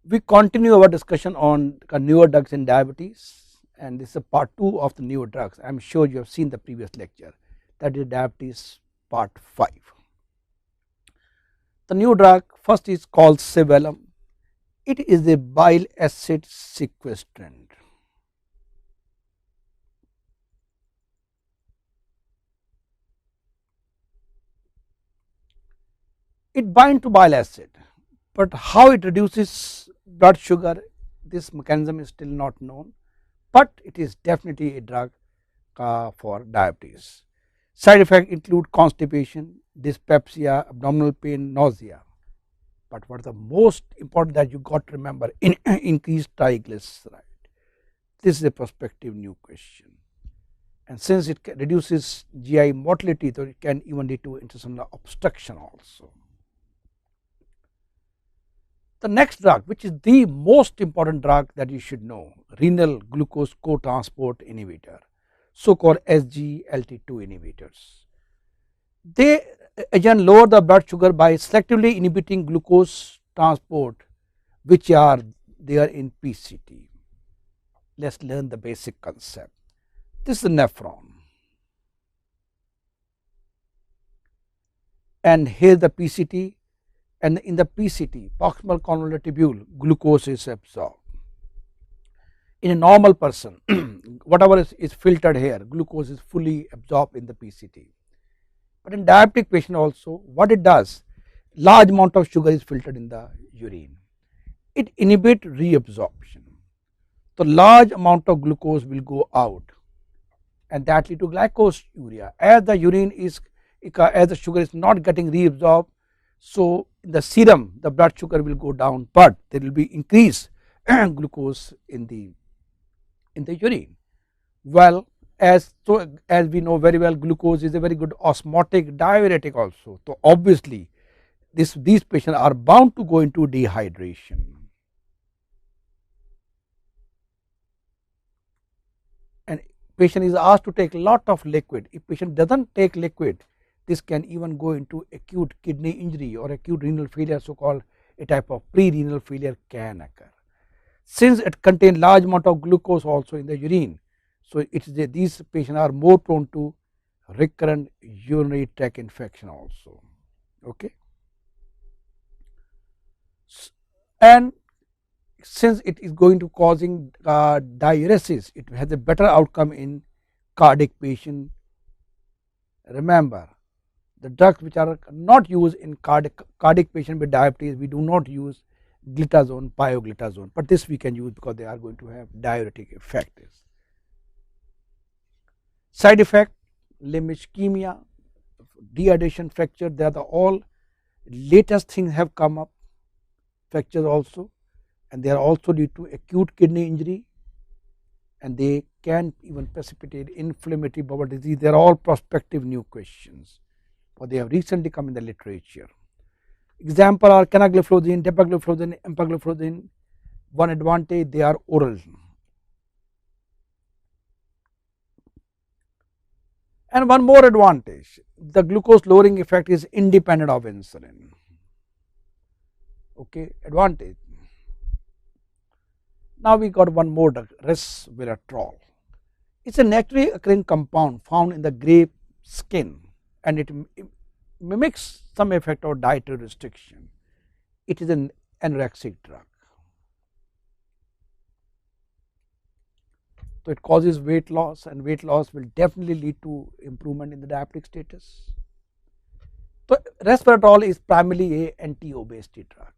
We continue our discussion on newer drugs in diabetes, and this is part 2 of the newer drugs. I am sure you have seen the previous lecture, that is diabetes part 5. The new drug first is called Cevalum. It is a bile acid sequestrant. It binds to bile acid, but how it reduces blood sugar, this mechanism is still not known, but it is definitely a drug for diabetes. Side effects include constipation, dyspepsia, abdominal pain, nausea. But what is the most important that you got to remember, increased triglyceride. This is a prospective new question. And since it reduces GI motility, so it can even lead to intestinal obstruction also. The next drug, which is the most important drug that you should know, renal glucose cotransport inhibitor, so called SGLT2 inhibitors. They again lower the blood sugar by selectively inhibiting glucose transport, which are there in PCT. Let's learn the basic concept. This is a nephron, and here the PCT, and in the PCT, proximal convolular tubule, glucose is absorbed. In a normal person, whatever is filtered here, glucose is fully absorbed in the PCT. But in diabetic patient also, what it does, large amount of sugar is filtered in the urine. It inhibits reabsorption. So large amount of glucose will go out, and that lead to glycosuria. As the urine is, as the sugar is not getting reabsorbed, so in the serum the blood sugar will go down, but there will be increased glucose in the urine. Well, as we know very well, glucose is a very good osmotic diuretic also. So obviously these patients are bound to go into dehydration. And patient is asked to take lot of liquid. If patient doesn't take liquid, this can even go into acute kidney injury or acute renal failure, so called a type of pre-renal failure can occur. Since it contains large amount of glucose also in the urine, so these patients are more prone to recurrent urinary tract infection also. Okay. And since it is going to causing diuresis, it has a better outcome in cardiac patient. Remember, the drugs which are not used in cardiac patient with diabetes, we do not use glitazone, pioglitazone, but this we can use because they are going to have diuretic effect. Side effect, limb ischemia, dehydration, fracture, they are the all latest things have come up, fractures also, and they are also due to acute kidney injury, and they can even precipitate inflammatory bowel disease. They are all prospective new questions, or they have recently come in the literature. Example are canagliflozin, dapagliflozin, empagliflozin. One advantage, they are oral. And one more advantage, the glucose lowering effect is independent of insulin. Okay, advantage. Now we got one more drug, resveratrol. It's a naturally occurring compound found in the grape skin, and it mimics some effect of dietary restriction. It is an anorexic drug. So it causes weight loss, and weight loss will definitely lead to improvement in the diabetic status. So resveratrol is primarily a anti-obesity drug.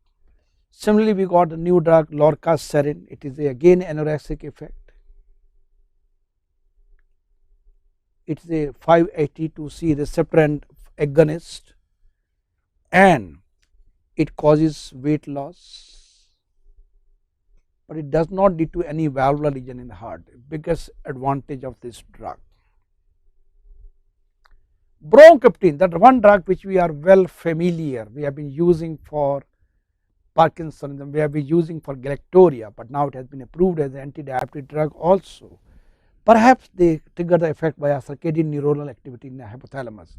Similarly, we got a new drug lorcaserin. It is again anorexic effect. It is a 5-HT2C receptor agonist, and it causes weight loss, but it does not lead to any valvular lesion in the heart. Biggest advantage of this drug. Broncoptine, that one drug which we are well familiar, we have been using for Parkinsonism, we have been using for galactoria, but now it has been approved as an anti-diabetic drug also. Perhaps they trigger the effect by a circadian neuronal activity in the hypothalamus.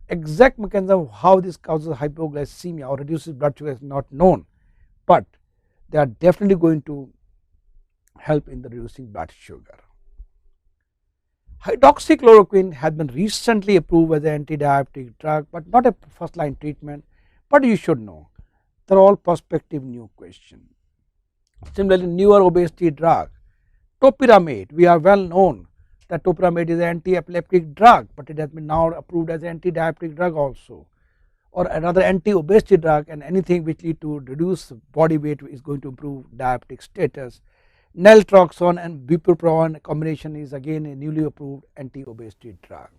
Exact mechanism of how this causes hypoglycemia or reduces blood sugar is not known, but they are definitely going to help in the reducing blood sugar. Hydroxychloroquine has been recently approved as an anti-diabetic drug, but not a first line treatment, but you should know they are all prospective new questions. Similarly, newer obesity drug topiramate, we are well known that topiramate is an anti-epileptic drug, but it has been now approved as an anti-diabetic drug also, or another anti-obesity drug, and anything which lead to reduce body weight is going to improve diabetic status. Naltrexone and bupropion combination is again a newly approved anti-obesity drug.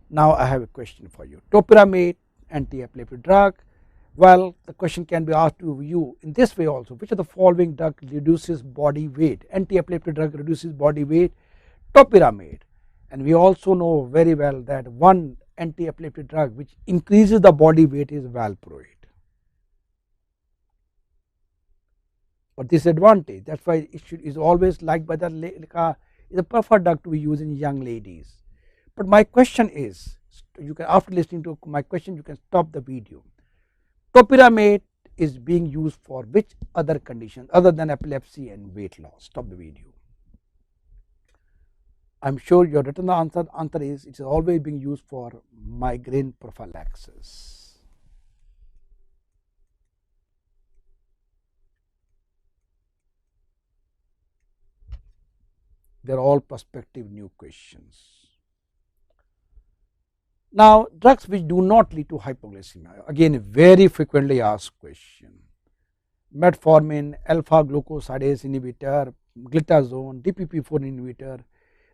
Now I have a question for you. Topiramate, anti-epileptic drug. Well, the question can be asked to you in this way also: which of the following drug reduces body weight? Anti-epileptic drug reduces body weight, topiramate. And we also know very well that one anti-epileptic drug which increases the body weight is valproate. But disadvantage, that's why it is always liked by the is a preferred drug to be used in young ladies. But my question is, you can, after listening to my question, you can stop the video. Topiramate is being used for which other conditions other than epilepsy and weight loss? Stop the video. I am sure you have written the answer. Answer is it is always being used for migraine prophylaxis. They are all prospective new questions. Now, drugs which do not lead to hypoglycemia, again a very frequently asked question. Metformin, alpha glucosidase inhibitor, glitazone, DPP4 inhibitor,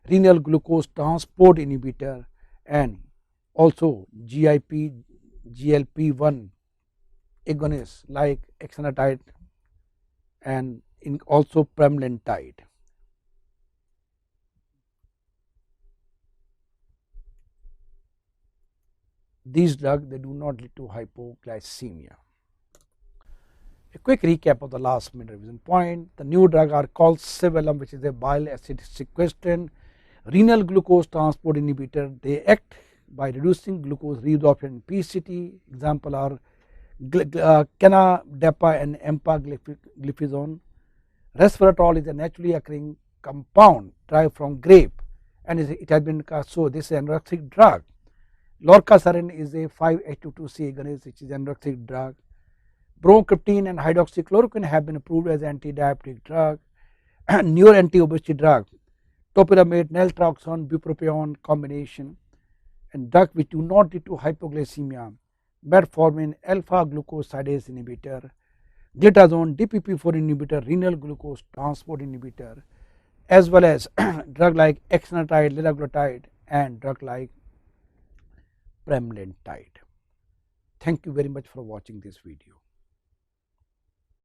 renal glucose transport inhibitor, and also GIP, GLP-1 agonists like exenatide and also pramlintide. These drugs, they do not lead to hypoglycemia. A quick recap of the last minute revision point. The new drugs are called cerebellum, which is a bile acid sequestrant, renal glucose transport inhibitor. They act by reducing glucose reabsorption in PCT. Example are cannadepa and empagliflozin. Resveratrol is a naturally occurring compound derived from grape, and it has been so this is an anorexic drug. Lorcaserin is a 5-HT2C agonist, which is an anorexic drug. Bromocriptine and hydroxychloroquine have been approved as anti-diabetic drug. Newer anti-obesity drug, topiramate, naltrexone, bupropion combination, and drugs which do not lead to hypoglycemia, metformin, alpha glucosidase inhibitor, glitazone, DPP4 inhibitor, renal glucose transport inhibitor, as well as drug like exenatide, liraglutide, and drug like pramlintide. Thank you very much for watching this video.